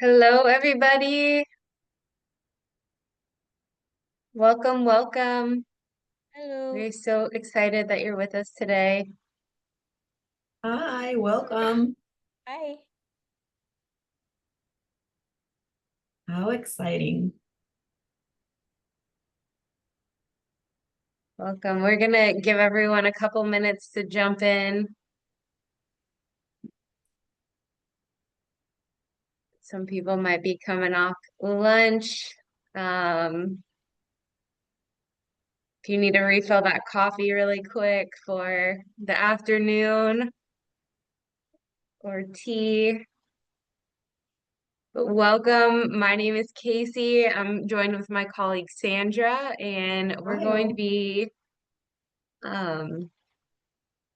Hello, everybody. Welcome, welcome. Hello. We're so excited that you're with us today. Hi, welcome. Hi. How exciting. Welcome. We're going to give everyone a couple minutes to jump in. Some people might be coming off lunch. Um, if you need to refill that coffee really quick for the afternoon or tea. But welcome. My name is Casey. I'm joined with my colleague Sandra, and we're Hi, going to all. be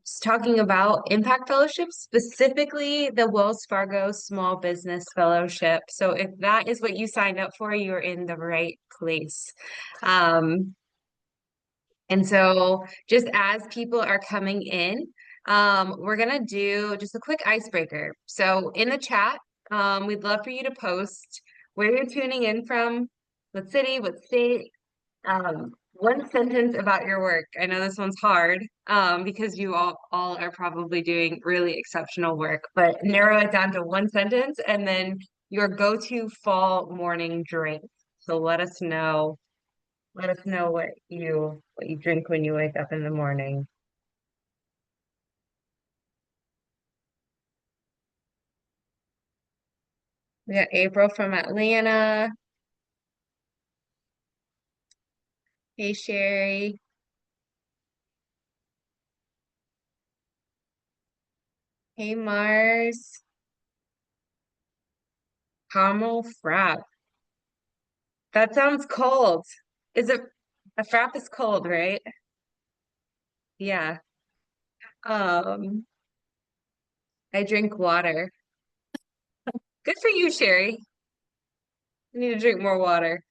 just talking about impact fellowships, specifically the Wells Fargo Small Business Fellowship. So if that is what you signed up for, you're in the right place. Um, and so just as people are coming in, we're gonna do just a quick icebreaker. So in the chat, we'd love for you to post where you're tuning in from, what city, what state, one sentence about your work. I know this one's hard, because you all are probably doing really exceptional work, but narrow it down to one sentence and then your go-to fall morning drink. So let us know what you drink when you wake up in the morning. We got April from Atlanta. Hey Sherry. Hey Mars. Caramel frap. That sounds cold. Is it a frap is cold, right? Yeah. Um, I drink water. Good for you, Sherry. I need to drink more water.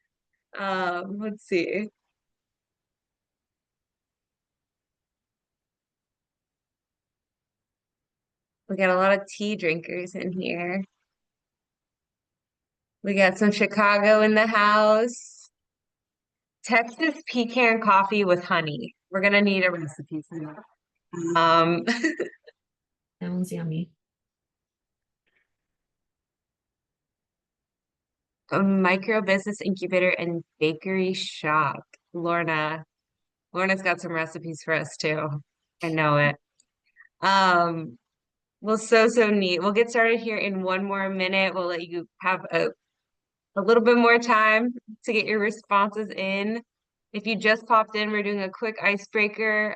Let's see. We got a lot of tea drinkers in here. We got some Chicago in the house. Texas pecan coffee with honey. We're gonna need a recipe for that. Sounds yummy. A micro business incubator and bakery shop. Lorna. Lorna's got some recipes for us too. I know it. Um, well, so neat. We'll get started here in one more minute. We'll let you have a little bit more time to get your responses in. If you just popped in, we're doing a quick icebreaker.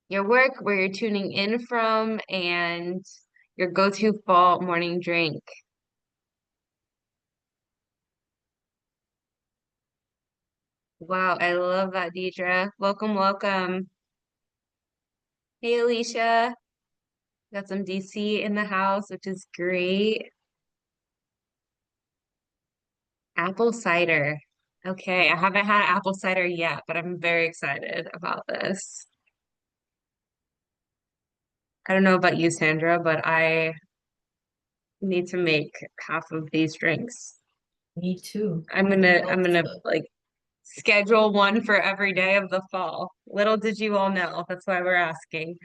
Your work, where you're tuning in from, and your go-to fall morning drink. Wow, I love that, Deidre. Welcome, welcome. Hey, Alicia. Got some DC in the house, which is great. Apple cider. Okay, I haven't had apple cider yet, but I'm very excited about this. I don't know about you, Sandra, but I need to make half of these drinks. Me too. I'm gonna Also, like schedule one for every day of the fall. Little did you all know. That's why we're asking.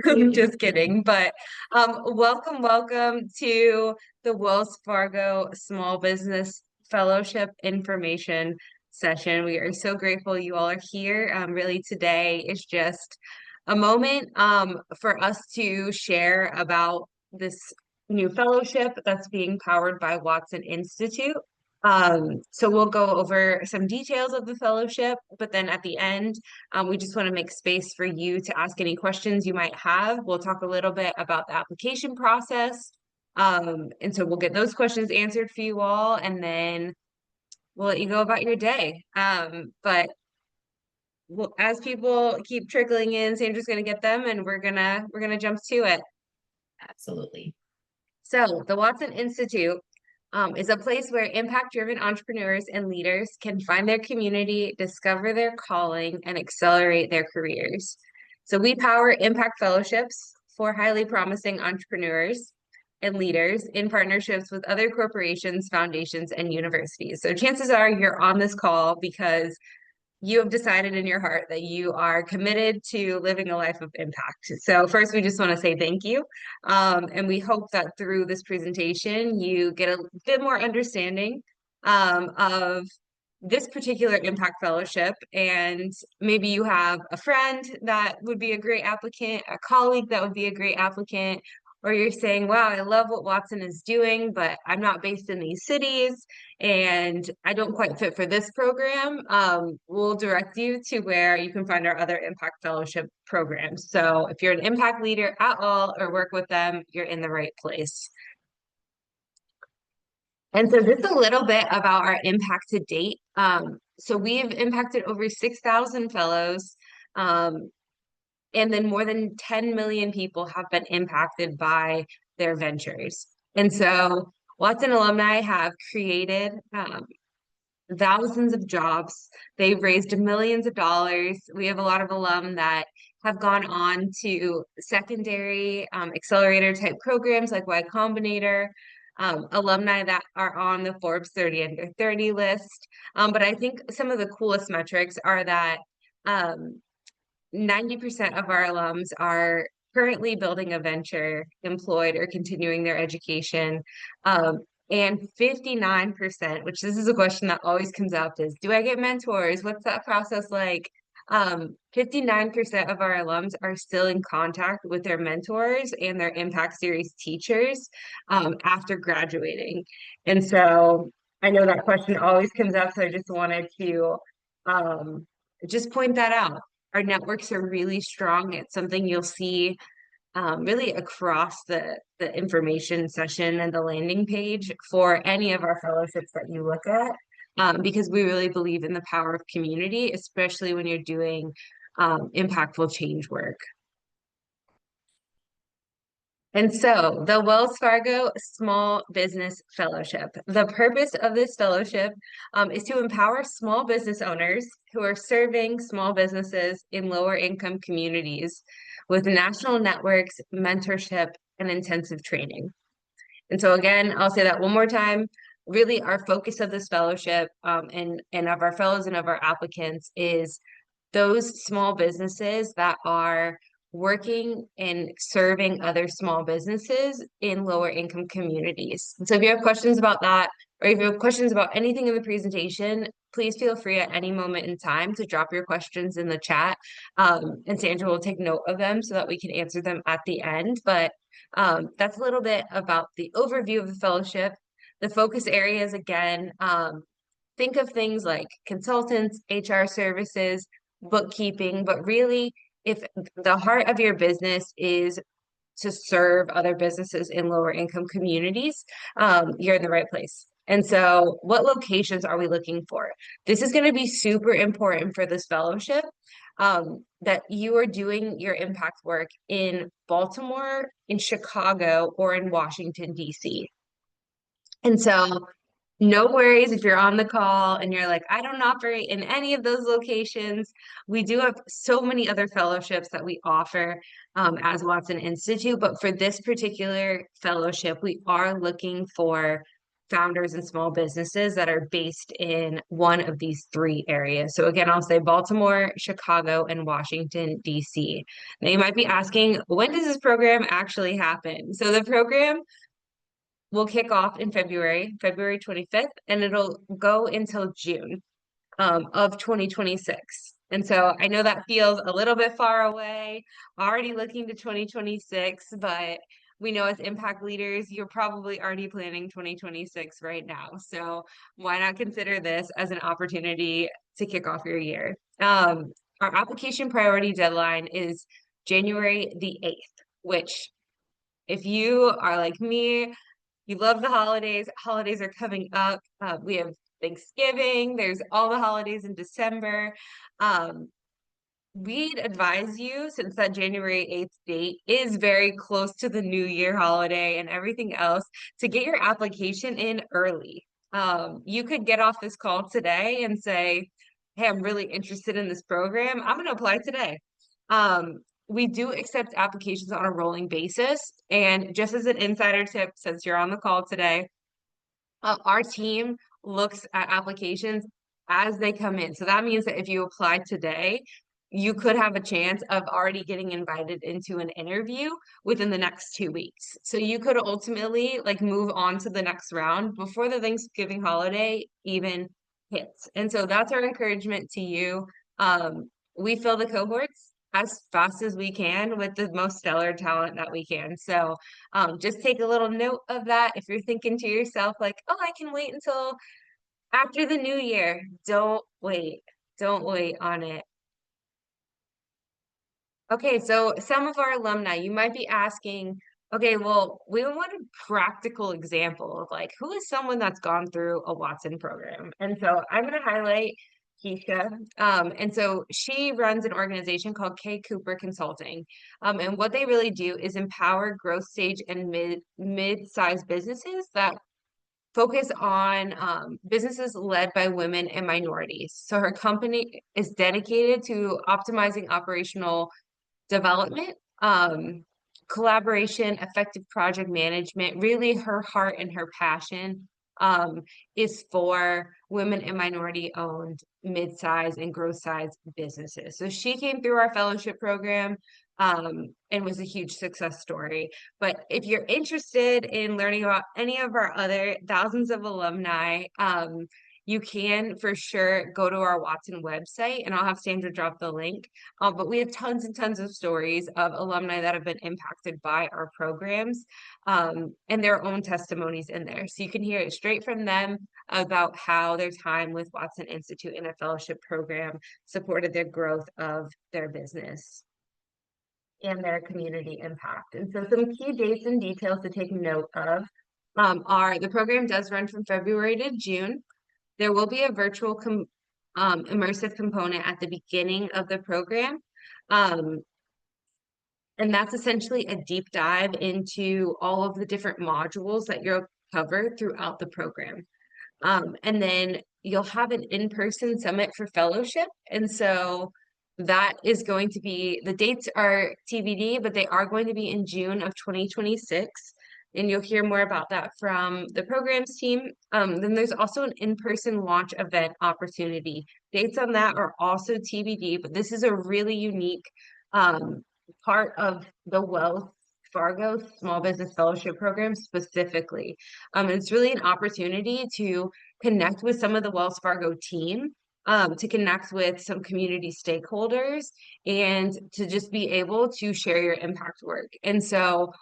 I'm just kidding. But welcome, welcome to the Wells Fargo Small Business Fellowship information session. We are so grateful you all are here. Really, today is just a moment for us to share about this new fellowship that's being powered by Watson Institute. So we'll go over some details of the fellowship, but then at the end, we just want to make space for you to ask any questions you might have. We'll talk a little bit about the application process. And so we'll get those questions answered for you all, and then we'll let you go about your day. But as people keep trickling in, Sandra's gonna get them, and we're gonna jump to it. absolutely. So the Watson Institute is a place where impact-driven entrepreneurs and leaders can find their community, discover their calling, and accelerate their careers. So we power impact fellowships for highly promising entrepreneurs, and leaders in partnerships with other corporations, foundations, and universities. So chances are you're on this call because you have decided in your heart that you are committed to living a life of impact. So first, we just want to say thank you. And we hope that through this presentation, you get a bit more understanding of this particular impact fellowship. And maybe you have a friend that would be a great applicant, a colleague that would be a great applicant, or you're saying, wow, I love what Watson is doing, but I'm not based in these cities and I don't quite fit for this program. We'll direct you to where you can find our other impact fellowship programs. So if you're an impact leader at all or work with them, you're in the right place. And so just a little bit about our impact to date. So we've impacted over 6,000 fellows, and then more than 10 million people have been impacted by their ventures. And so Watson alumni have created thousands of jobs. They've raised millions of dollars. We have a lot of alum that have gone on to secondary accelerator type programs like Y Combinator, alumni that are on the Forbes 30 under 30 list. But I think some of the coolest metrics are that 90% of our alums are currently building a venture, employed, or continuing their education. And 59%, which this is a question that always comes up, is do I get mentors? What's that process like? 59% of our alums are still in contact with their mentors and their Impact Series teachers after graduating. And so I know that question always comes up, so I just wanted to just point that out. Our networks are really strong. It's something you'll see really across the information session and the landing page for any of our fellowships that you look at, because we really believe in the power of community, especially when you're doing impactful change work. And so the Wells Fargo Small Business Fellowship. The purpose of this fellowship is to empower small business owners who are serving small businesses in lower income communities with national networks, mentorship, and intensive training. And so again, I'll say that one more time. Really, our focus of this fellowship and of our fellows and of our applicants is those small businesses that are working and serving other small businesses in lower income communities. So if you have questions about that, or if you have questions about anything in the presentation, please feel free at any moment in time to drop your questions in the chat. And Sandra will take note of them so that we can answer them at the end. But that's a little bit about the overview of the fellowship. The focus areas, again, think of things like consultants, HR services, bookkeeping, but really, if the heart of your business is to serve other businesses in lower income communities, you're in the right place. And so what locations are we looking for? This is going to be super important for this fellowship, that you are doing your impact work in Baltimore, in Chicago, or in Washington, D.C. And so no worries if you're on the call and you're like, I don't operate in any of those locations. We do have so many other fellowships that we offer as Watson Institute, but for this particular fellowship, we are looking for founders and small businesses that are based in one of these three areas. So again, I'll say Baltimore, Chicago, and Washington, D.C. Now you might be asking, when does this program actually happen? So the program will kick off in February 25th, and it'll go until June of 2026. And so I know that feels a little bit far away, already looking to 2026, but we know as impact leaders, you're probably already planning 2026 right now. So why not consider this as an opportunity to kick off your year? Our application priority deadline is January the 8th, which if you are like me, you love the holidays. Holidays are coming up. We have Thanksgiving. There's all the holidays in December. We'd advise you, since that January 8th date is very close to the New Year holiday and everything else, to get your application in early. You could get off this call today and say, hey, I'm really interested in this program. I'm going to apply today. we do accept applications on a rolling basis. And just as an insider tip, since you're on the call today, our team looks at applications as they come in. So that means that if you apply today, you could have a chance of already getting invited into an interview within the next 2 weeks. So you could ultimately like move on to the next round before the Thanksgiving holiday even hits. And so that's our encouragement to you. We fill the cohorts as fast as we can with the most stellar talent that we can. So just take a little note of that. If you're thinking to yourself, like, oh, I can wait until after the new year, don't wait. Don't wait on it. Okay, so some of our alumni, you might be asking, okay, well, we want a practical example of like who is someone that's gone through a Watson program. And so I'm going to highlight Keisha. And so she runs an organization called K Cooper Consulting. And what they really do is empower growth stage and mid-sized businesses that focus on businesses led by women and minorities. So her company is dedicated to optimizing operational development, collaboration, effective project management. Really, her heart and her passion is for women and minority owned mid-size and growth size businesses. So she came through our fellowship program and was a huge success story. But if you're interested in learning about any of our other thousands of alumni, you can for sure go to our Watson website, and I'll have Sandra drop the link. But we have tons and tons of stories of alumni that have been impacted by our programs and their own testimonies in there. So you can hear it straight from them about how their time with Watson Institute in a fellowship program supported their growth of their business and their community impact. And so some key dates and details to take note of are the program does run from February to June. There will be a virtual immersive component at the beginning of the program. And that's essentially a deep dive into all of the different modules that you'll cover throughout the program. And then you'll have an in-person summit for fellowship. And so that is going to be, the dates are TBD, but they are going to be in June of 2026. And you'll hear more about that from the programs team. Then there's also an in-person launch event opportunity. Dates on that are also TBD, but this is a really unique part of the Wells Fargo Small Business Fellowship Program specifically. It's really an opportunity to connect with some of the Wells Fargo team, to connect with some community stakeholders, and to just be able to share your impact work. And so,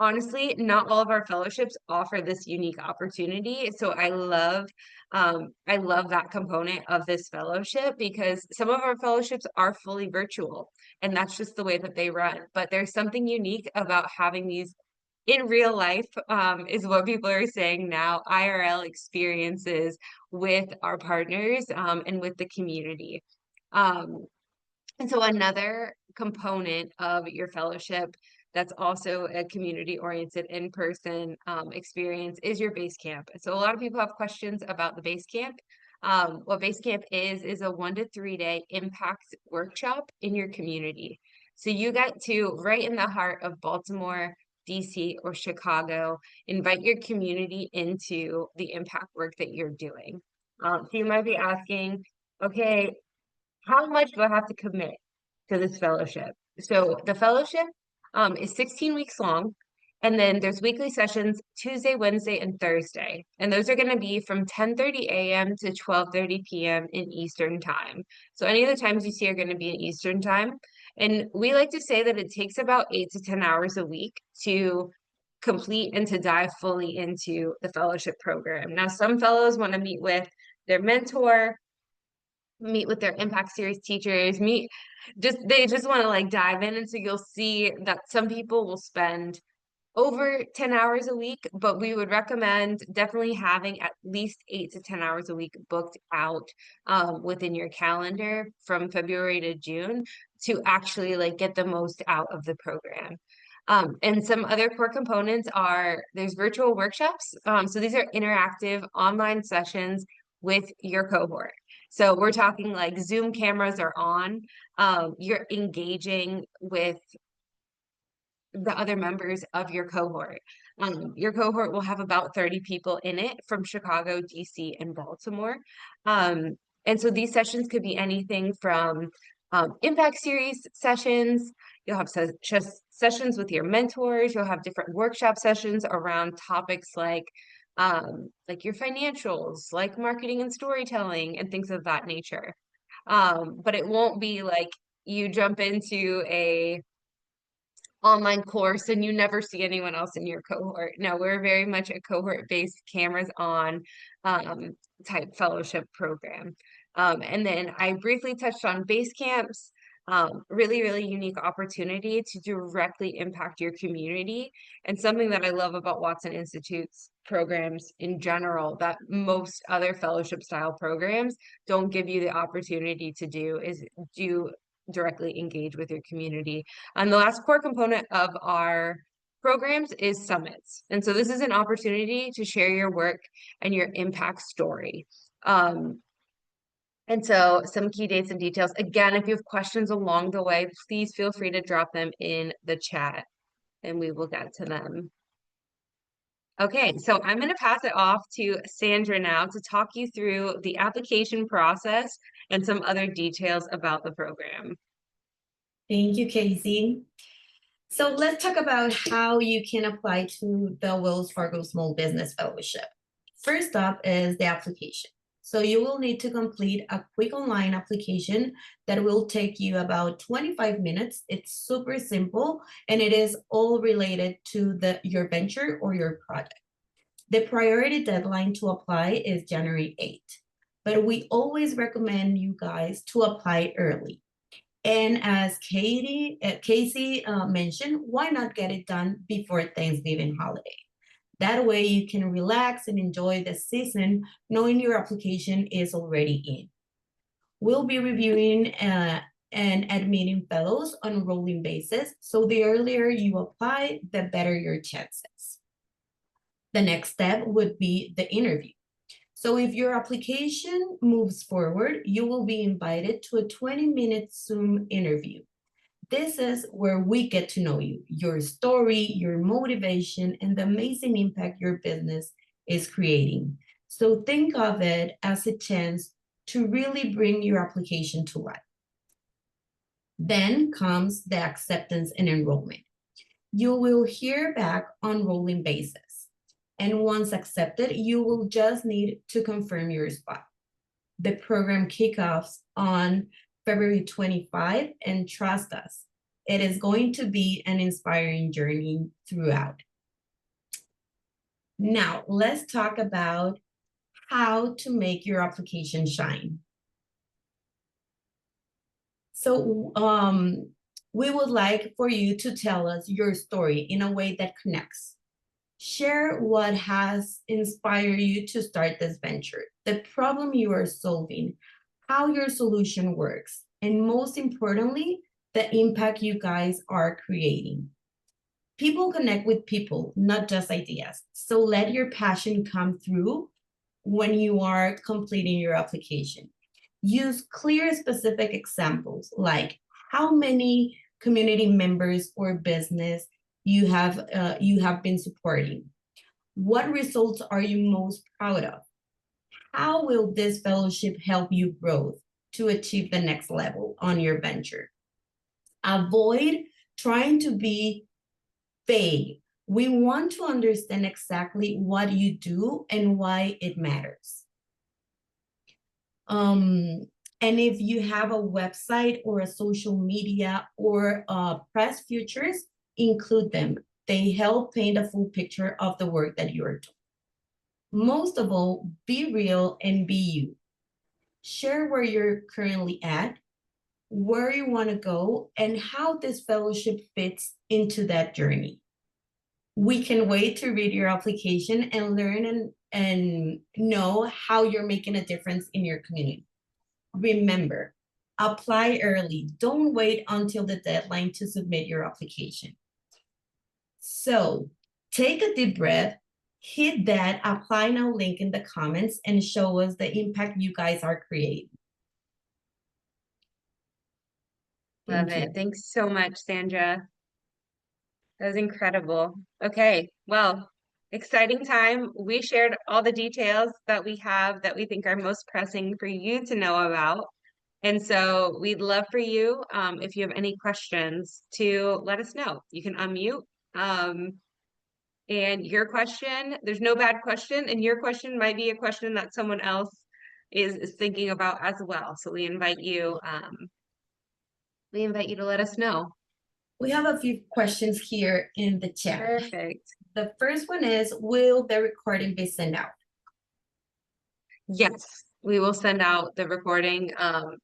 honestly, not all of our fellowships offer this unique opportunity. So I love that component of this fellowship because some of our fellowships are fully virtual and that's just the way that they run. But there's something unique about having these in real life, is what people are saying now, IRL experiences with our partners, and with the community. Um, and so another component of your fellowship that's also a community-oriented in-person experience is your base camp. So a lot of people have questions about the base camp. What base camp is a 1 to 3 day impact workshop in your community. So you get to, right in the heart of Baltimore, D.C. or Chicago, invite your community into the impact work that you're doing. So you might be asking, okay, how much do I have to commit to this fellowship? So the fellowship is 16 weeks long, and then there's weekly sessions Tuesday, Wednesday, and Thursday. And those are going to be from 10:30 a.m. to 12:30 p.m. in Eastern time. So any of the times you see are going to be in Eastern time. And we like to say that it takes about 8 to 10 hours a week to complete and to dive fully into the fellowship program. Now, some fellows want to meet with their mentor, meet with their impact series teachers, they just want to like dive in. And so you'll see that some people will spend over 10 hours a week, but we would recommend definitely having at least 8 to 10 hours a week booked out within your calendar from February to June to actually like get the most out of the program. And some other core components are there's virtual workshops. So these are interactive online sessions with your cohort. So we're talking like Zoom cameras are on, you're engaging with the other members of your cohort. Your cohort will have about 30 people in it from Chicago, DC, and Baltimore. And so these sessions could be anything from impact series sessions. You'll have sessions with your mentors. You'll have different workshop sessions around topics like your financials, like marketing and storytelling, and things of that nature. But it won't be like you jump into a online course and you never see anyone else in your cohort. No, we're very much a cohort-based cameras on type fellowship program. And then I briefly touched on base camps, really, really unique opportunity to directly impact your community. And something that I love about Watson Institute's programs in general that most other fellowship style programs don't give you the opportunity to do is do directly engage with your community. And the last core component of our programs is summits. And so this is an opportunity to share your work and your impact story. And so some key dates and details. Again, if you have questions along the way, please feel free to drop them in the chat and we will get to them. Okay, so I'm going to pass it off to Sandra now to talk you through the application process and some other details about the program. Thank you, Casey. So let's talk about how you can apply to the Wells Fargo Small Business Fellowship. First up is the application. So you will need to complete a quick online application that will take you about 25 minutes. It's super simple and it is all related to your venture or your project. The priority deadline to apply is January 8th, but we always recommend you guys to apply early. And as Casey mentioned, why not get it done before Thanksgiving holiday? That way you can relax and enjoy the season knowing your application is already in. We'll be reviewing and admitting fellows on a rolling basis. So the earlier you apply, the better your chances. The next step would be the interview. So if your application moves forward, you will be invited to a 20-minute Zoom interview. This is where we get to know you, your story, your motivation, and the amazing impact your business is creating. So think of it as a chance to really bring your application to life. Then comes the acceptance and enrollment. You will hear back on rolling basis. And once accepted, you will just need to confirm your spot. The program kickoffs on February 25, and trust us, it is going to be an inspiring journey throughout. Now, let's talk about how to make your application shine. So we would like for you to tell us your story in a way that connects. Share what has inspired you to start this venture, the problem you are solving, how your solution works, and most importantly, the impact you guys are creating. People connect with people, not just ideas. So let your passion come through when you are completing your application. Use clear, specific examples like how many community members or business you have been supporting. What results are you most proud of? How will this fellowship help you grow to achieve the next level on your venture? Avoid trying to be vague. We want to understand exactly what you do and why it matters. And if you have a website or a social media or press features, include them. They help paint a full picture of the work that you're doing. Most of all, be real and be you. Share where you're currently at, where you want to go, and how this fellowship fits into that journey. We can wait to read your application and learn and know how you're making a difference in your community. Remember, apply early. Don't wait until the deadline to submit your application. So take a deep breath, hit that apply now link in the comments and show us the impact you guys are creating. Love Thank it. you. Thanks so much, Sandra. That was incredible. Okay, well, exciting time. We shared all the details that we have that we think are most pressing for you to know about. And so we'd love for you, if you have any questions, to let us know. You can unmute. And your question, there's no bad question, and your question might be a question that someone else is thinking about as well. So we invite you to let us know. We have a few questions here in the chat. Perfect. The first one is, will the recording be sent out? Yes, we will send out the recording.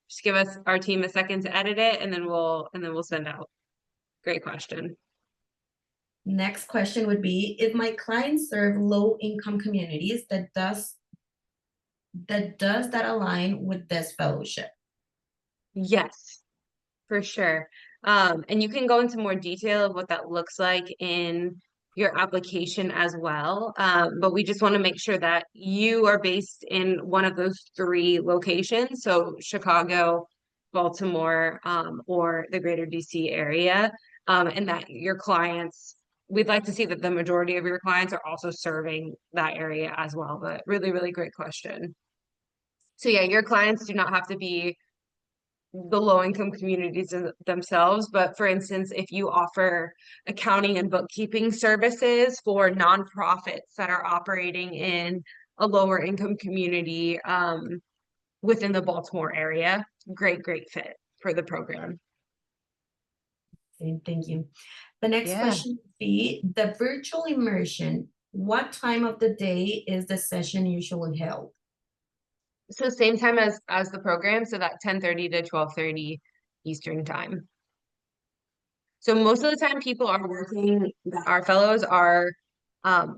Just give us our team a second to edit it, and then we'll send out. Great question. Next question would be, if my clients serve low income communities, that align with this fellowship? Yes, for sure. And you can go into more detail of what that looks like in your application as well. But we just want to make sure that you are based in one of those three locations, so Chicago, Baltimore, or the greater DC area, and that your clients, we'd like to see that the majority of your clients are also serving that area as well. But really, really great question. So yeah, your clients do not have to be the low income communities themselves. But for instance, if you offer accounting and bookkeeping services for nonprofits that are operating in a lower income community within the Baltimore area, great fit for the program. Okay, thank you. The next Yeah. question would be, the virtual immersion, what time of the day is the session usually held? So same time as the program, so that 10:30 to 12:30 Eastern time. So most of the time people are working, our fellows are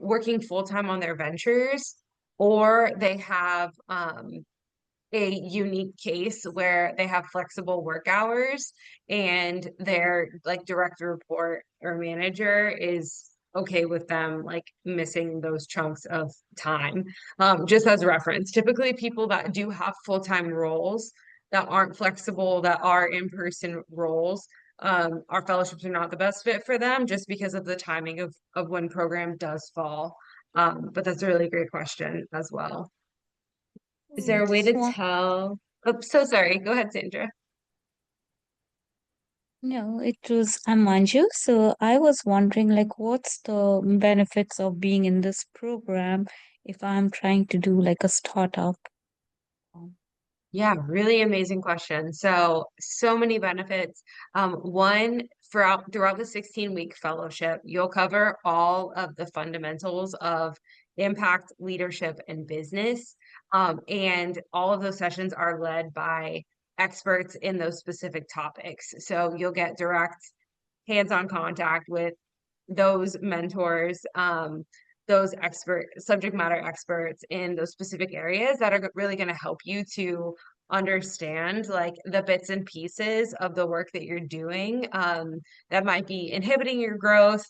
working full-time on their ventures, or they have a unique case where they have flexible work hours and their like direct report or manager is okay with them like missing those chunks of time. Just as a reference, typically people that do have full-time roles that aren't flexible, that are in-person roles, our fellowships are not the best fit for them just because of the timing of when program does fall. But that's a really great question as well. Is there a way Just to want tell? Oh, so sorry. Go ahead, Sandra. No, it was I'm Manju. So I was wondering, like, what's the benefits of being in this program if I'm trying to do like a startup? Yeah, really amazing question. So many benefits. One, throughout the 16-week fellowship, you'll cover all of the fundamentals of impact, leadership, and business. And all of those sessions are led by experts in those specific topics. So you'll get direct hands-on contact with those mentors, those subject matter experts in those specific areas that are really going to help you to understand like the bits and pieces of the work that you're doing that might be inhibiting your growth,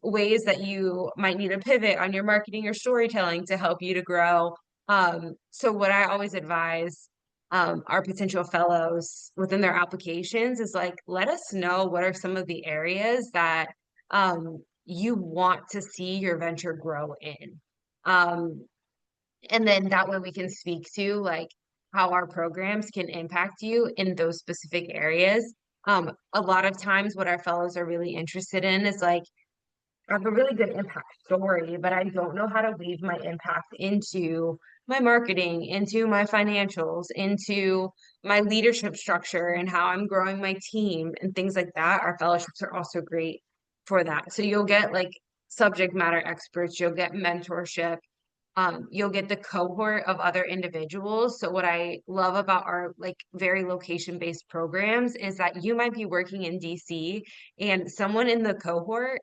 ways that you might need to pivot on your marketing or storytelling to help you to grow. So what I always advise our potential fellows within their applications is like, let us know what are some of the areas that you want to see your venture grow in. And then that way we can speak to like how our programs can impact you in those specific areas. A lot of times what our fellows are really interested in is like, I have a really good impact story, but I don't know how to weave my impact into my marketing, into my financials, into my leadership structure and how I'm growing my team and things like that. Our fellowships are also great for that. So you'll get like subject matter experts, you'll get mentorship, you'll get the cohort of other individuals. So what I love about our like very location-based programs is that you might be working in DC and someone in the cohort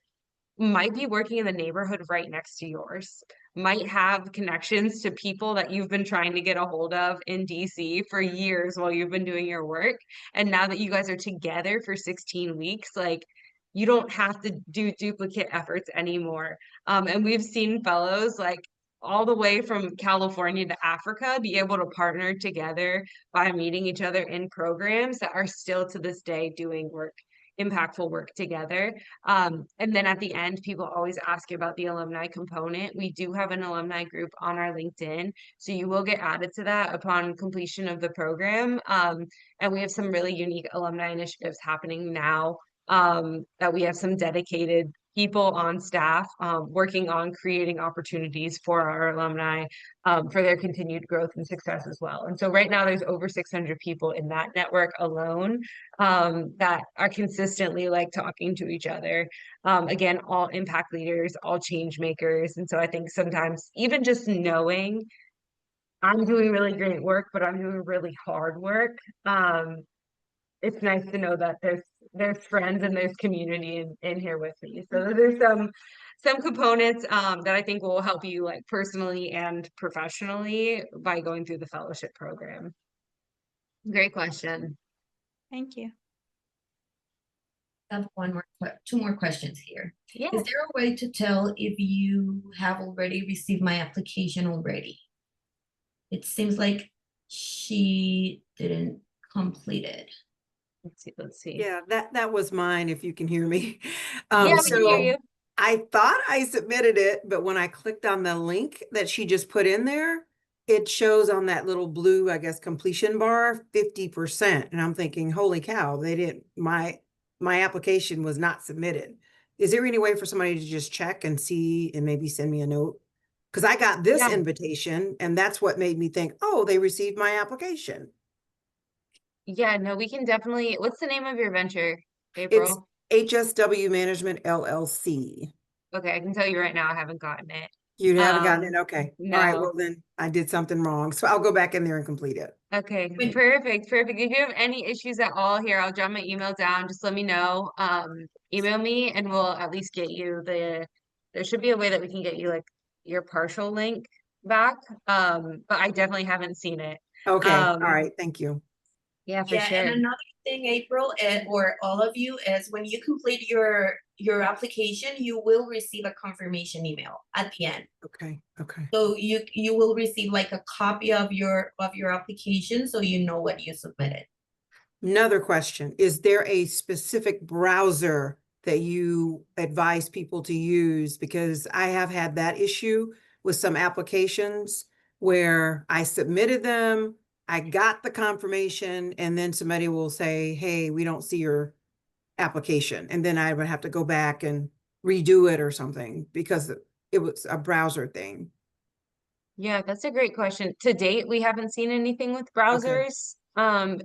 might be working in the neighborhood right next to yours, might have connections to people that you've been trying to get a hold of in DC for years while you've been doing your work. And now that you guys are together for 16 weeks, like you don't have to do duplicate efforts anymore. And we've seen fellows like all the way from California to Africa be able to partner together by meeting each other in programs that are still to this day doing impactful work together. And then at the end, people always ask you about the alumni component. We do have an alumni group on our LinkedIn, so you will get added to that upon completion of the program. And we have some really unique alumni initiatives happening now, that we have some dedicated people on staff working on creating opportunities for our alumni for their continued growth and success as well. And so right now there's over 600 people in that network alone that are consistently like talking to each other. Again, all impact leaders, all change makers. And so I think sometimes even just knowing I'm doing really great work, but I'm doing really hard work. It's nice to know that there's friends and there's community in here with me. So there's some components that I think will help you like personally and professionally by going through the fellowship program. Great question. Thank you. I have two more questions here. Yeah. Is there a way to tell if you have already received my application already? It seems like she didn't complete it. Let's see. Yeah, that was mine, if you can hear me. Yeah, we can hear you. I thought I submitted it, but when I clicked on the link that she just put in there, it shows on that little blue, I guess, completion bar, 50%. And I'm thinking, holy cow, they didn't, my application was not submitted. Is there any way for somebody to just check and see and maybe send me a note? Because I got this invitation and that's what made me think, oh, they received my application. Yeah, no, we can definitely. What's the name of your venture, April? It's HSW Management LLC. Okay, I can tell you right now, I haven't gotten it. You haven't gotten it? Okay. No. All right. Well, then I did something wrong. So I'll go back in there and complete it. Okay, perfect. If you have any issues at all here, I'll jot my email down. Just let me know. Email me and we'll at least get you there should be a way that we can get you like your partial link back. But I definitely haven't seen it. Okay. All right. Thank you. Yeah, for sure. And another thing, April, or all of you, is when you complete your application, you will receive a confirmation email at the end. Okay. So you will receive like a copy of your application, so you know what you submitted. Another question. Is there a specific browser that you advise people to use? Because I have had that issue with some applications where I submitted them, I got the confirmation, and then somebody will say, hey, we don't see your application. And then I would have to go back and redo it or something because it was a browser thing. Yeah, that's a great question. To date, we haven't seen anything with browsers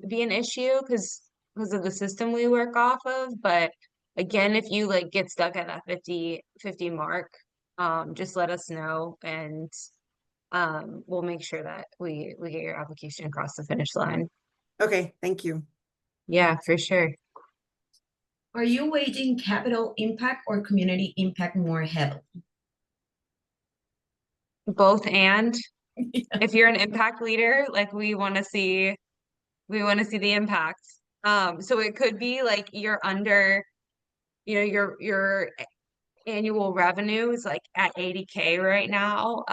be an issue because of the system we work off of. But again, if you like get stuck at that 50 mark, just let us know and we'll make sure that we get your application across the finish line. Okay, thank you. Yeah, for sure. Are you weighting capital impact or community impact more heavily? Both and. If you're an impact leader, like we want to see the impact. So it could be like you're under, your annual revenue is like at 80K right now.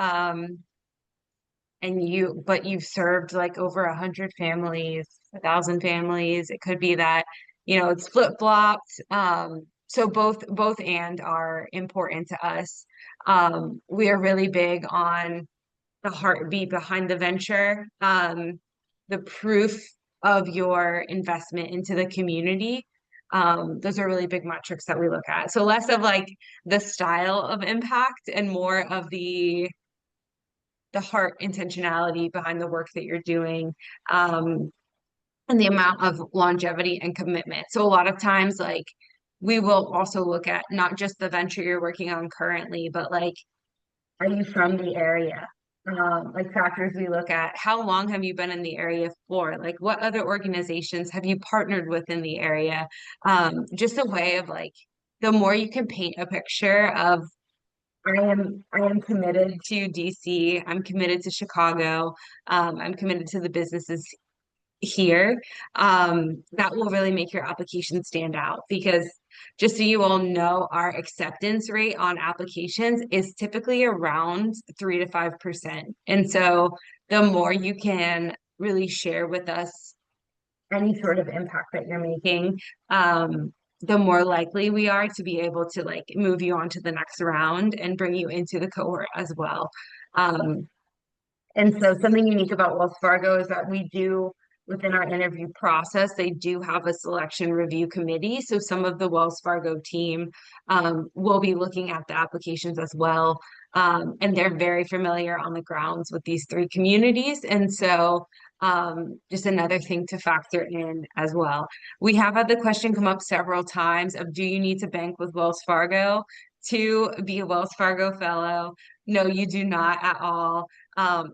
But you've served like over 100 families, 1,000 families. It could be that, it's flip-flopped. So both and are important to us. We are really big on the heartbeat behind the venture, the proof of your investment into the community. Those are really big metrics that we look at. So less of like the style of impact and more of the heart intentionality behind the work that you're doing, and the amount of longevity and commitment. So a lot of times, like, we will also look at not just the venture you're working on currently, but like, are you from the area? Like factors we look at, how long have you been in the area for? Like, what other organizations have you partnered with in the area? Just a way of like, the more you can paint a picture of I am committed to DC. I'm committed to Chicago. I'm committed to the businesses here. That will really make your application stand out because Just so you all know, our acceptance rate on applications is typically around 3 to 5%. And so the more you can really share with us any sort of impact that you're making, the more likely we are to be able to like move you on to the next round and bring you into the cohort as well. And so something unique about Wells Fargo is that we do, within our interview process, they do have a selection review committee. So some of the Wells Fargo team will be looking at the applications as well. And they're very familiar on the grounds with these three communities. And so just another thing to factor in as well. We have had the question come up several times of, do you need to bank with Wells Fargo to be a Wells Fargo fellow? No, you do not at all.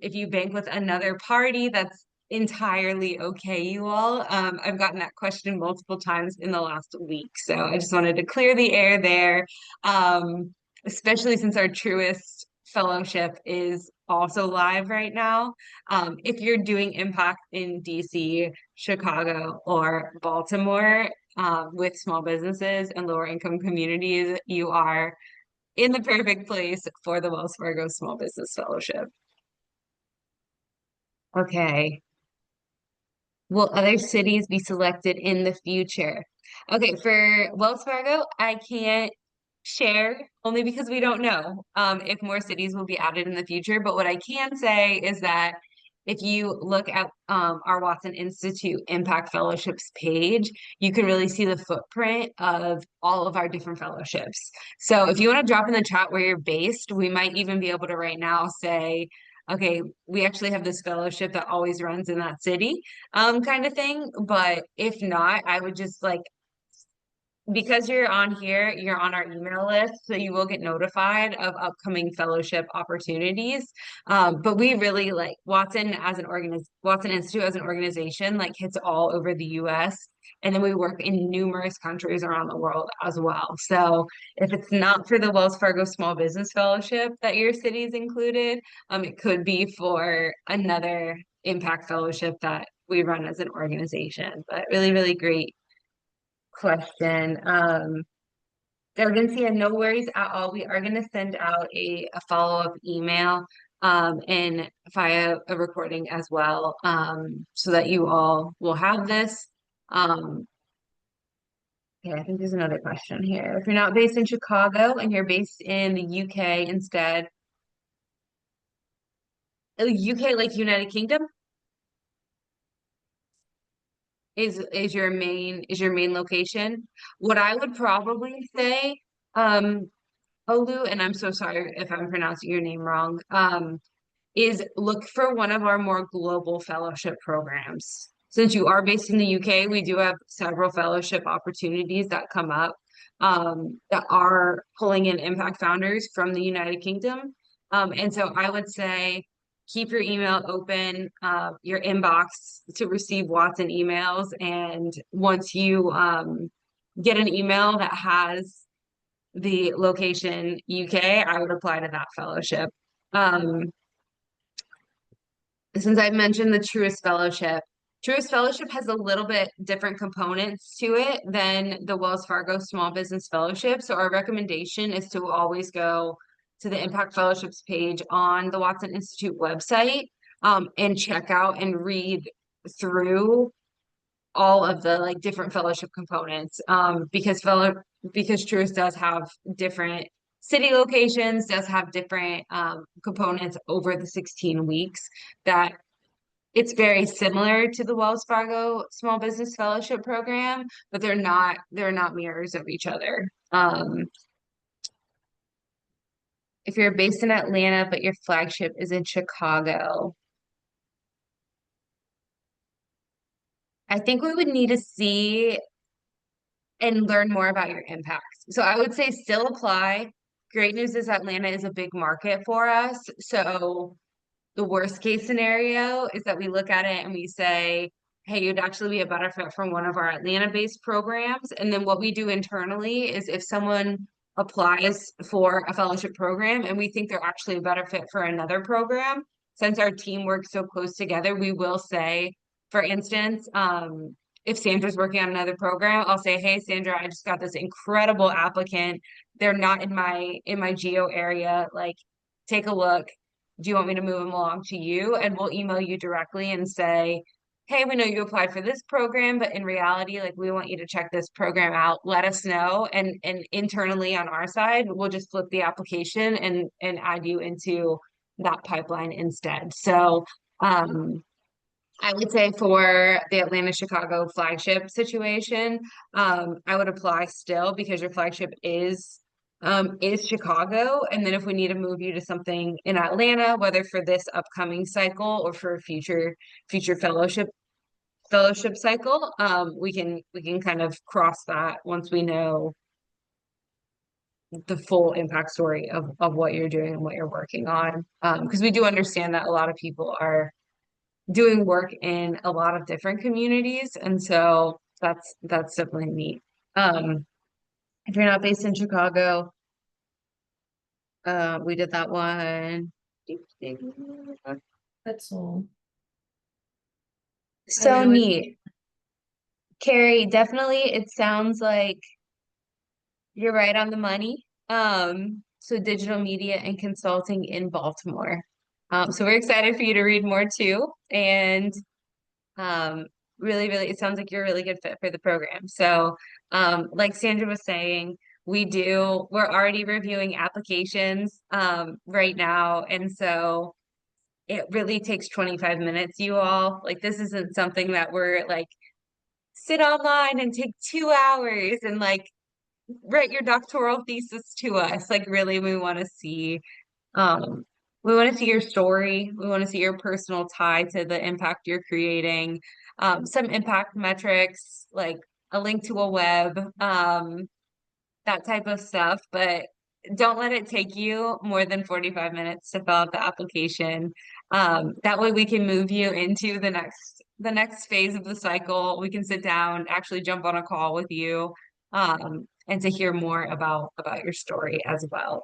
If you bank with another party, that's entirely okay, you all. I've gotten that question multiple times in the last week. So I just wanted to clear the air there, especially since our Truist Fellowship is also live right now. If you're doing impact in DC, Chicago, or Baltimore with small businesses and lower income communities, you are in the perfect place for the Wells Fargo Small Business Fellowship. Okay. Will other cities be selected in the future? Okay, for Wells Fargo, I can't share only because we don't know if more cities will be added in the future. But what I can say is that if you look at our Watson Institute Impact Fellowships page, you can really see the footprint of all of our different fellowships. So if you want to drop in the chat where you're based, we might even be able to right now say, okay, we actually have this fellowship that always runs in that city, kind of thing. But if not, I would just like, because you're on here, you're on our email list, so you will get notified of upcoming fellowship opportunities. But we really like Watson Institute as an organization, like hits all over the US. And then we work in numerous countries around the world as well. So if it's not for the Wells Fargo Small Business Fellowship that your city is included, it could be for another impact fellowship that we run as an organization. But really, really great question. Gargantia, no worries at all. We are going to send out a follow-up email and via a recording as well, so that you all will have this. Okay, I think there's another question here. If you're not based in Chicago and you're based in the UK instead, UK like United Kingdom is your main location. What I would probably say, Olu, and I'm so sorry if I'm pronouncing your name wrong, is look for one of our more global fellowship programs. Since you are based in the UK, we do have several fellowship opportunities that come up that are pulling in impact founders from the United Kingdom. And so I would say keep your email open, your inbox to receive Watson emails. And once you get an email that has the location UK, I would apply to that fellowship. Since I've mentioned the Truist Fellowship has a little bit different components to it than the Wells Fargo Small Business Fellowship. So our recommendation is to always go to the Impact Fellowships page on the Watson Institute website and check out and read through all of the like different fellowship components because Truist does have different city locations, does have different components over the 16 weeks that it's very similar to the Wells Fargo Small Business Fellowship program, but they're not mirrors of each other. If you're based in Atlanta, but your flagship is in Chicago, I think we would need to see and learn more about your impact. So I would say still apply. Great news is Atlanta is a big market for us. So the worst case scenario is that we look at it and we say, hey, you'd actually be a better fit for one of our Atlanta-based programs. And then what we do internally is if someone applies for a fellowship program and we think they're actually a better fit for another program, since our team works so close together, we will say, for instance, if Sandra's working on another program, I'll say, hey, Sandra, I just got this incredible applicant. They're not in my geo area. Like, take a look. Do you want me to move them along to you? And we'll email you directly and say, hey, we know you applied for this program, but in reality, like, we want you to check this program out. Let us know. And internally on our side, we'll just flip the application and add you into that pipeline instead. So I would say for the Atlanta Chicago flagship situation, I would apply still because your flagship is Chicago. And then if we need to move you to something in Atlanta, whether for this upcoming cycle or for a future fellowship cycle, we can kind of cross that once we know the full impact story of what you're doing and what you're working on. Because we do understand that a lot of people are doing work in a lot of different communities, and so that's definitely neat. If you're not based in Chicago, we did that one. That's all. So really- neat. Carrie, definitely it sounds like you're right on the money. So digital media and consulting in Baltimore. So we're excited for you to read more too. And um, really, it sounds like you're a really good fit for the program. So like Sandra was saying, we're already reviewing applications right now. And so it really takes 25 minutes, you all. Like, this isn't something that we're like, sit online and take 2 hours and like write your doctoral thesis to us. Like, really, um we want to see your story. We want to see your personal tie to the impact you're creating. Some impact metrics, like a link to a web, that type of stuff. But don't let it take you more than 45 minutes to fill out the application. That way we can move you into the next phase of the cycle. We can sit down, actually jump on a call with you, and to hear more about your story as well.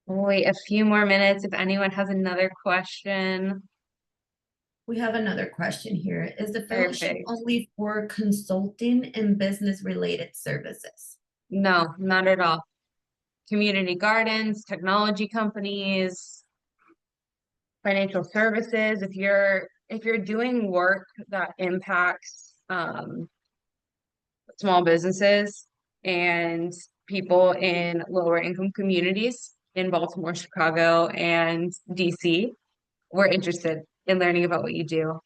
We'll wait a few more minutes if anyone has another question. We have another question here. Is the fellowship Perfect. only for consulting and business related services? No, not at all. Community gardens, technology companies, financial services. If you're doing work that impacts small businesses and people in lower income communities in Baltimore, Chicago, and DC, we're interested in learning about what you do.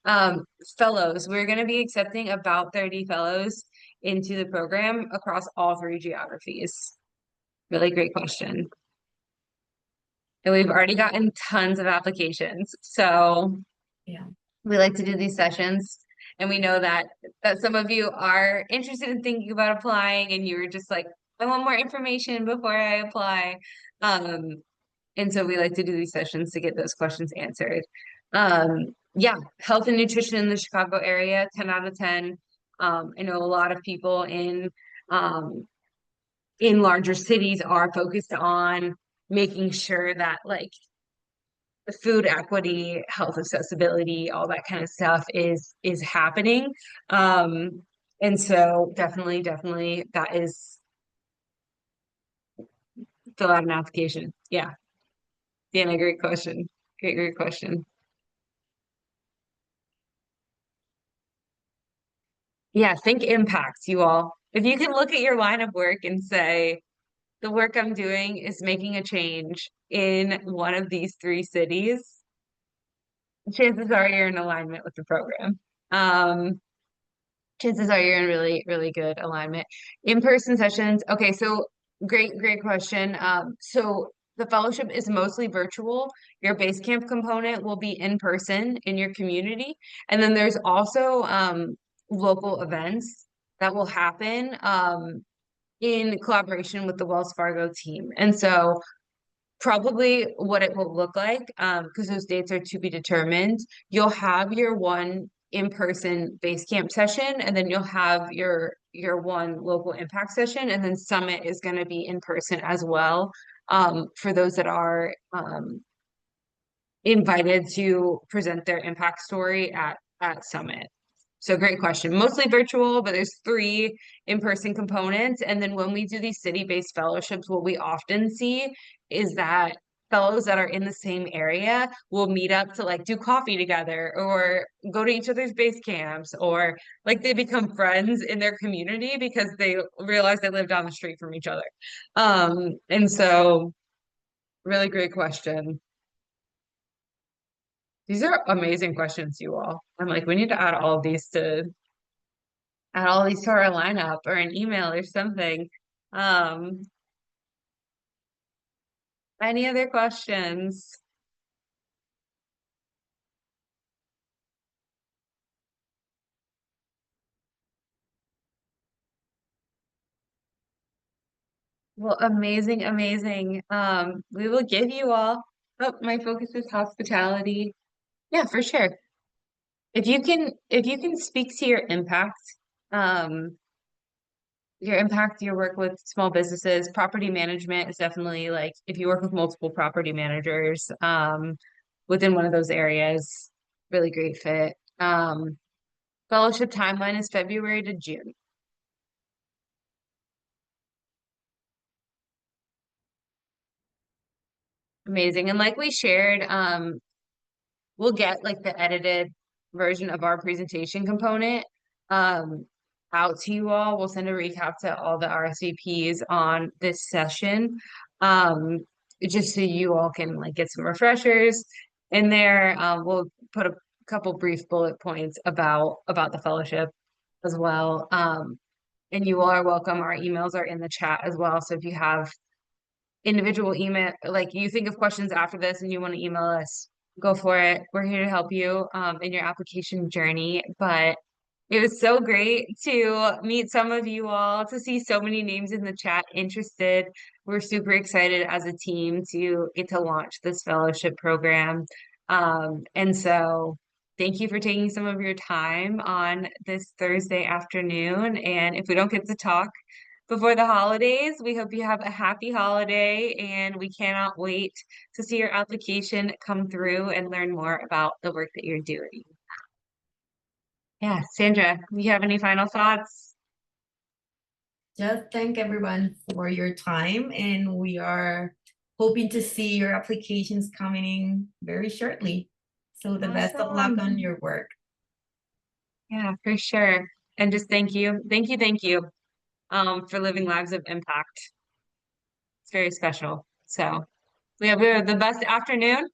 Fellows, we're going to be accepting about 30 fellows into the program across all three geographies. Really great question. And we've already gotten tons of applications. So Yeah. we like to do these sessions. And we know that some of you are interested in thinking about applying and you were just like, I want more information before I apply. And so we like to do these sessions to get those questions answered. Yeah, health and nutrition in the Chicago area, 10 out of 10. I know a lot of people in larger cities are focused on making sure that like the food equity, health accessibility, all that kind of stuff is happening. And so definitely that is fill out an application. Yeah. Deanna, great question. Great question. Yeah, think impacts, you all. If you can look at your line of work and say, the work I'm doing is making a change in one of these three cities, chances are you're in alignment with the program. Chances are you're in really good alignment. In-person sessions. Okay, so great question. So the fellowship is mostly virtual. Your base camp component will be in person in your community. And then there's also local events that will happen in collaboration with the Wells Fargo team. And so probably what it will look like, because those dates are to be determined, you'll have your one in-person base camp session, and then you'll have your one local impact session, and then summit is going to be in person as well, for those that are invited to present their impact story at Summit? So great question. Mostly virtual, but there's 3 in-person components. And then when we do these city-based fellowships, what we often see is that fellows that are in the same area will meet up to like do coffee together or go to each other's base camps, or like they become friends in their community because they realize they live down the street from each other. And so really great question. These are amazing questions, you all. I'm like, we need to add all these to our lineup or an email or something. Um, any other questions? Well, amazing, amazing. We will give you all. Oh, my focus is hospitality. Yeah, for sure. If you can speak to um, your impact, your work with small businesses, property management is definitely like if you work with multiple property managers, within one of those areas, really great fit. Fellowship timeline is February to June. Amazing. And like we shared, we'll get like the edited version of our presentation component um out to you all. We'll send a recap to all the RSVPs on this session. Um, just so you all can like get some refreshers in there. We'll put a couple brief bullet points about the fellowship as well. And you all are welcome. Our emails are in the chat as well. So if you have individual email, like you think of questions after this and you want to email us, go for it. We're here to help you in your application journey. But it was so great to meet some of you all, to see so many names in the chat interested. We're super excited as a team to get to launch this fellowship program. And so thank you for taking some of your time on this Thursday afternoon. And if we don't get to talk before the holidays, we hope you have a happy holiday, and we cannot wait to see your application come through and learn more about the work that you're doing. Yeah, Sandra, you have any final thoughts? Just thank everyone for your time, and we are hoping to see your applications coming in very shortly. So the best of luck on Awesome. your work. Yeah, for sure. And just thank you, for living lives of impact. It's very special. So we have the best afternoon.